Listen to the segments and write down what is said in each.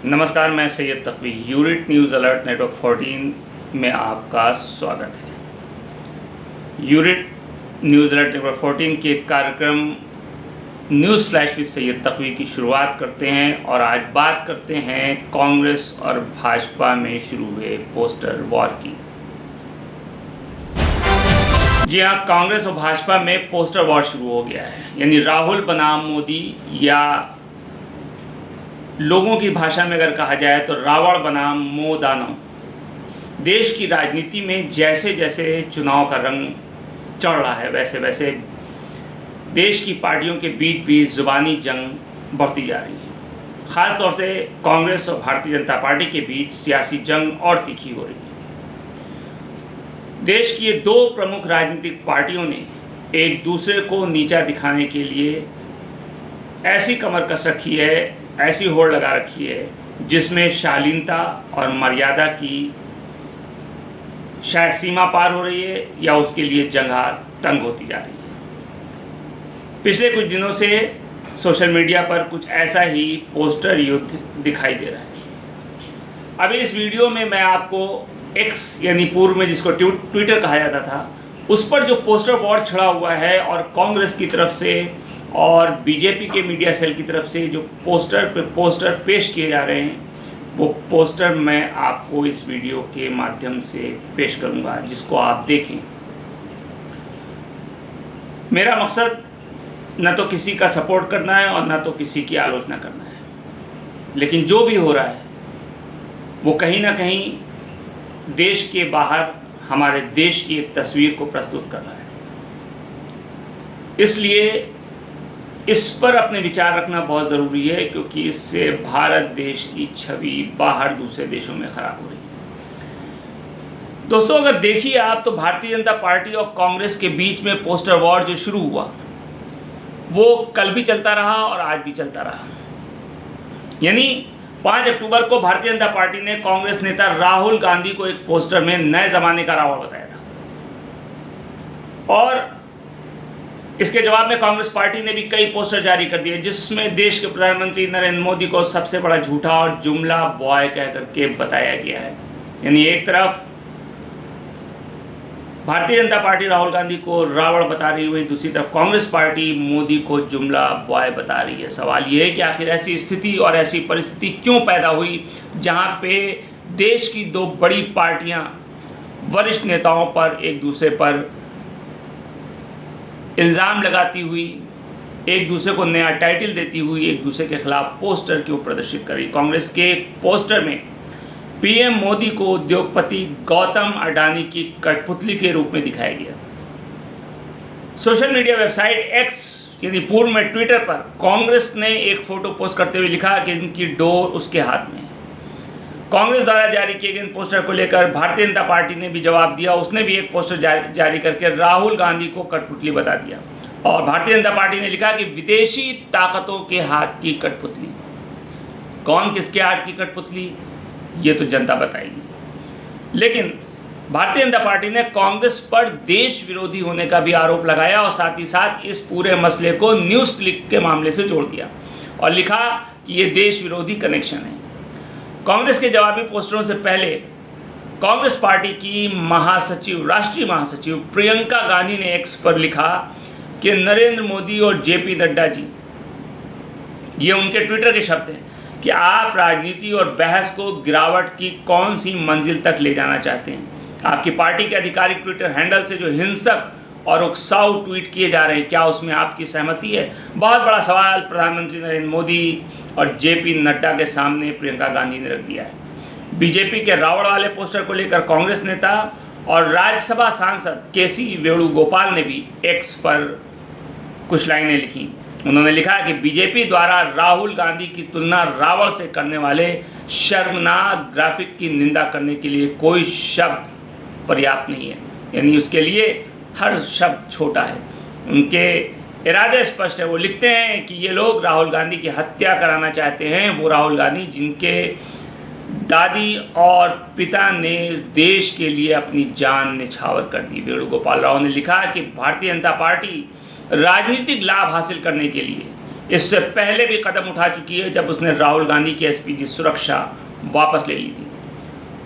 नमस्कार, मैं Syed तकवी। यूरिट news alert network 14 में आपका स्वागत है। यूरिट न्यूज़ अलर्ट नेटवर्क 14 के कार्यक्रम न्यूज़ फ्लैश विद सैयद तकवी की शुरुआत करते हैं और आज बात करते हैं कांग्रेस और भाजपा में शुरू हुए पोस्टर वॉर की। जी हाँ, कांग्रेस और भाजपा में पोस्टर वॉर शुरू हो गया है। यानी राहुल बनाम मोदी, या लोगों की भाषा में अगर कहा जाए तो रावण बनाम मोदानव। देश की राजनीति में जैसे जैसे चुनाव का रंग चढ़ रहा है, वैसे वैसे देश की पार्टियों के बीच भी जुबानी जंग बढ़ती जा रही है। ख़ास तौर से कांग्रेस और भारतीय जनता पार्टी के बीच सियासी जंग और तीखी हो रही है। देश की ये दो प्रमुख राजनीतिक पार्टियों ने एक दूसरे को नीचा दिखाने के लिए ऐसी कमर कस रखी है, ऐसी होड़ लगा रखी है जिसमें शालीनता और मर्यादा की शायद सीमा पार हो रही है या उसके लिए जगह तंग होती जा रही है। पिछले कुछ दिनों से सोशल मीडिया पर कुछ ऐसा ही पोस्टर युद्ध दिखाई दे रहा है। अभी इस वीडियो में मैं आपको एक्स यानी पूर्व में जिसको ट्विटर कहा जाता था, उस पर जो पोस्टर वॉर छिड़ा हुआ है और कांग्रेस की तरफ से और बीजेपी के मीडिया सेल की तरफ से जो पोस्टर पेश किए जा रहे हैं, वो पोस्टर मैं आपको इस वीडियो के माध्यम से पेश करूंगा, जिसको आप देखें। मेरा मकसद न तो किसी का सपोर्ट करना है और न तो किसी की आलोचना करना है, लेकिन जो भी हो रहा है वो कहीं ना कहीं देश के बाहर हमारे देश की एक तस्वीर को प्रस्तुत कर रहा है। इसलिए इस पर अपने विचार रखना बहुत ज़रूरी है, क्योंकि इससे भारत देश की छवि बाहर दूसरे देशों में ख़राब हो रही है। दोस्तों, अगर देखिए आप तो भारतीय जनता पार्टी और कांग्रेस के बीच में पोस्टर वॉर जो शुरू हुआ वो कल भी चलता रहा और आज भी चलता रहा। यानी 5 अक्टूबर को भारतीय जनता पार्टी ने कांग्रेस नेता राहुल गांधी को एक पोस्टर में नए ज़माने का रावण बताया था, और इसके जवाब में कांग्रेस पार्टी ने भी कई पोस्टर जारी कर दिए, जिसमें देश के प्रधानमंत्री नरेंद्र मोदी को सबसे बड़ा झूठा और जुमला बॉय कह करके बताया गया है। यानी एक तरफ भारतीय जनता पार्टी राहुल गांधी को रावण बता रही हुई, दूसरी तरफ कांग्रेस पार्टी मोदी को जुमला बॉय बता रही है। सवाल ये है कि आखिर ऐसी स्थिति और ऐसी परिस्थिति क्यों पैदा हुई जहां पे देश की दो बड़ी पार्टियां वरिष्ठ नेताओं पर एक दूसरे पर इल्ज़ाम लगाती हुई, एक दूसरे को नया टाइटल देती हुई एक दूसरे के खिलाफ पोस्टर क्यों प्रदर्शित करी। कांग्रेस के एक पोस्टर में पीएम मोदी को उद्योगपति गौतम अडानी की कठपुतली के रूप में दिखाया गया। सोशल मीडिया वेबसाइट एक्स यानी पूर्व में ट्विटर पर कांग्रेस ने एक फोटो पोस्ट करते हुए लिखा कि इनकी डोर उसके हाथ में है। कांग्रेस द्वारा जारी किए गए पोस्टर को लेकर भारतीय जनता पार्टी ने भी जवाब दिया। उसने भी एक पोस्टर जारी करके राहुल गांधी को कठपुतली बता दिया, और भारतीय जनता पार्टी ने लिखा कि विदेशी ताकतों के हाथ की कठपुतली। कौन किसके हाथ की कठपुतली, ये तो जनता बताएगी। लेकिन भारतीय जनता पार्टी ने कांग्रेस पर देश विरोधी होने का भी आरोप लगाया और साथ ही साथ इस पूरे मसले को न्यूज़ क्लिक के मामले से जोड़ दिया और लिखा कि ये देश विरोधी कनेक्शन है। कांग्रेस के जवाबी पोस्टरों से पहले कांग्रेस पार्टी की महासचिव, राष्ट्रीय महासचिव प्रियंका गांधी ने एक्स पर लिखा कि नरेंद्र मोदी और जेपी नड्डा जी, ये उनके ट्विटर के शब्द हैं, कि आप राजनीति और बहस को गिरावट की कौन सी मंजिल तक ले जाना चाहते हैं। आपकी पार्टी के आधिकारिक ट्विटर हैंडल से जो हिंसक और उकसाऊ ट्वीट किए जा रहे हैं, क्या उसमें आपकी सहमति है? बहुत बड़ा सवाल प्रधानमंत्री नरेंद्र मोदी और जेपी नड्डा के सामने प्रियंका गांधी ने रख दिया है। बीजेपी के रावण वाले पोस्टर को लेकर कांग्रेस नेता और राज्यसभा सांसद केसी वेणुगोपाल ने भी एक्स पर कुछ लाइनें लिखी। उन्होंने लिखा कि बीजेपी द्वारा राहुल गांधी की तुलना रावण से करने वाले शर्मनाक ग्राफिक की निंदा करने के लिए कोई शब्द पर्याप्त नहीं है। यानी उसके लिए हर शब्द छोटा है। उनके इरादे स्पष्ट है। वो लिखते हैं कि ये लोग राहुल गांधी की हत्या कराना चाहते हैं, वो राहुल गांधी जिनके दादी और पिता ने देश के लिए अपनी जान निछावर कर दी। वेणुगोपाल राव ने लिखा कि भारतीय जनता पार्टी राजनीतिक लाभ हासिल करने के लिए इससे पहले भी कदम उठा चुकी है जब उसने राहुल गांधी की एसपीजी सुरक्षा वापस ले ली थी।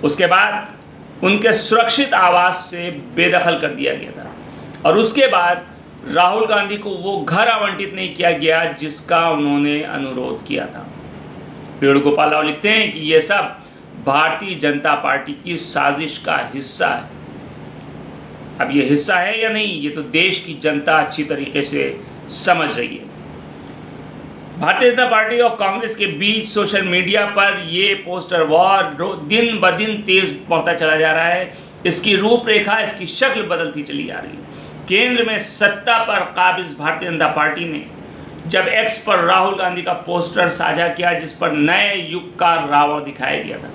उसके बाद उनके सुरक्षित आवास से बेदखल कर दिया गया था और उसके बाद राहुल गांधी को वो घर आवंटित नहीं किया गया जिसका उन्होंने अनुरोध किया था। वेणुगोपाल राव लिखते हैं कि ये सब भारतीय जनता पार्टी की साजिश का हिस्सा है। अब ये हिस्सा है या नहीं, ये तो देश की जनता अच्छी तरीके से समझ रही है। भारतीय जनता पार्टी और कांग्रेस के बीच सोशल मीडिया पर ये पोस्टर वॉर दिन ब दिन तेज बढ़ता चला जा रहा है। इसकी रूपरेखा, इसकी शक्ल बदलती चली जा रही है। केंद्र में सत्ता पर काबिज भारतीय जनता पार्टी ने जब एक्स पर राहुल गांधी का पोस्टर साझा किया जिस पर नए युग का रावण दिखाया गया था,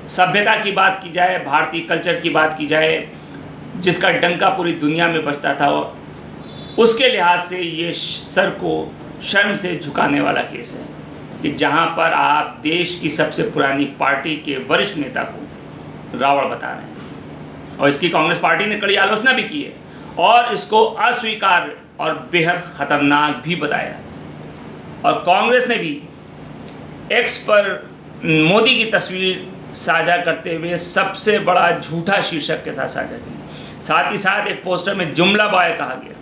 सभ्यता की बात की जाए, भारतीय कल्चर की बात की जाए, जिसका डंका पूरी दुनिया में बजता था, उसके लिहाज से ये सर को शर्म से झुकाने वाला केस है कि जहां पर आप देश की सबसे पुरानी पार्टी के वरिष्ठ नेता को रावण बता रहे हैं। और इसकी कांग्रेस पार्टी ने कड़ी आलोचना भी की है और इसको अस्वीकार्य और बेहद खतरनाक भी बताया। और कांग्रेस ने भी एक्स पर मोदी की तस्वीर साझा करते हुए सबसे बड़ा झूठा शीर्षक के साथ साझा की। साथ ही साथ एक पोस्टर में जुमला बॉय कहा गया।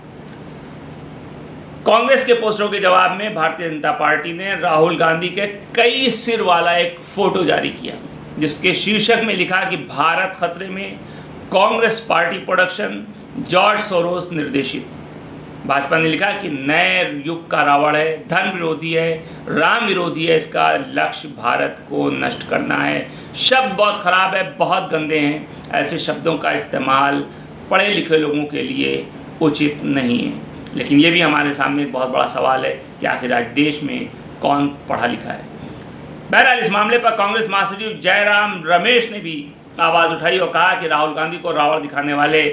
कांग्रेस के पोस्टरों के जवाब में भारतीय जनता पार्टी ने राहुल गांधी के कई सिर वाला एक फोटो जारी किया जिसके शीर्षक में लिखा कि भारत खतरे में, Congress party production, George Soros निर्देशित। भाजपा ने लिखा कि नए युग का रावण है, धर्म विरोधी है, राम विरोधी है, इसका लक्ष्य भारत को नष्ट करना है। शब्द बहुत खराब है, बहुत गंदे हैं। ऐसे शब्दों का इस्तेमाल पढ़े लिखे लोगों के लिए उचित नहीं है। लेकिन ये भी हमारे सामने एक बहुत बड़ा सवाल है कि आखिर आज देश में कौन पढ़ा लिखा है। बहरहाल इस मामले पर कांग्रेस महासचिव जयराम रमेश ने भी आवाज़ उठाई और कहा कि राहुल गांधी को रावण दिखाने वाले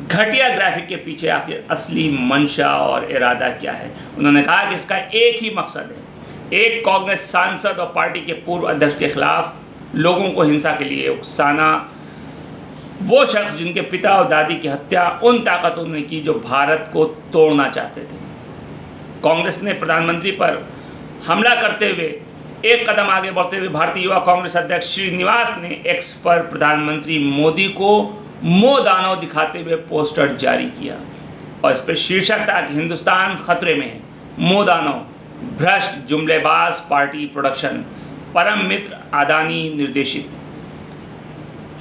घटिया ग्राफिक के पीछे आखिर असली मंशा और इरादा क्या है। उन्होंने कहा कि इसका एक ही मकसद है, एक कांग्रेस सांसद और पार्टी के पूर्व अध्यक्ष के खिलाफ लोगों को हिंसा के लिए उकसाना। वो शख्स जिनके पिता और दादी की हत्या उन ताकतों ने की जो भारत को तोड़ना चाहते थे। कांग्रेस ने प्रधानमंत्री पर हमला करते हुए एक कदम आगे बढ़ते हुए भारतीय युवा कांग्रेस अध्यक्ष श्रीनिवास ने एक्स पर प्रधानमंत्री मोदी को मोह दानव दिखाते हुए पोस्टर जारी किया और इस पर शीर्षक था कि हिंदुस्तान खतरे में है, मोह दानव, भ्रष्ट जुमलेबाज पार्टी प्रोडक्शन, परम मित्र अदानी निर्देशित।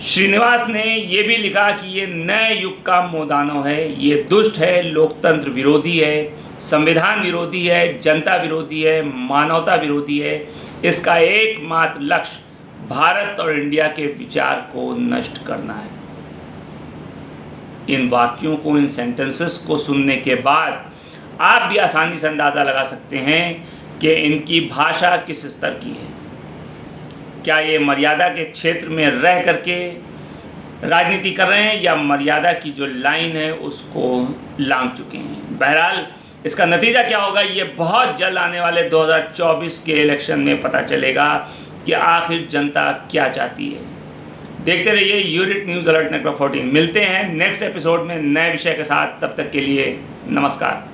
श्रीनिवास ने यह भी लिखा कि ये नए युग का मोह दानव है, ये दुष्ट है, लोकतंत्र विरोधी है, संविधान विरोधी है, जनता विरोधी है, मानवता विरोधी है। इसका एकमात्र लक्ष्य भारत और इंडिया के विचार को नष्ट करना है। इन वाक्यों को, इन सेंटेंसेस को सुनने के बाद आप भी आसानी से अंदाज़ा लगा सकते हैं कि इनकी भाषा किस स्तर की है। क्या ये मर्यादा के क्षेत्र में रह करके राजनीति कर रहे हैं या मर्यादा की जो लाइन है उसको लांघ चुके हैं। बहरहाल इसका नतीजा क्या होगा ये बहुत जल्द आने वाले 2024 के इलेक्शन में पता चलेगा कि आखिर जनता क्या चाहती है। देखते रहिए यूनिट न्यूज़ अलर्ट नेटवर्क 14। मिलते हैं नेक्स्ट एपिसोड में नए विषय के साथ। तब तक के लिए नमस्कार।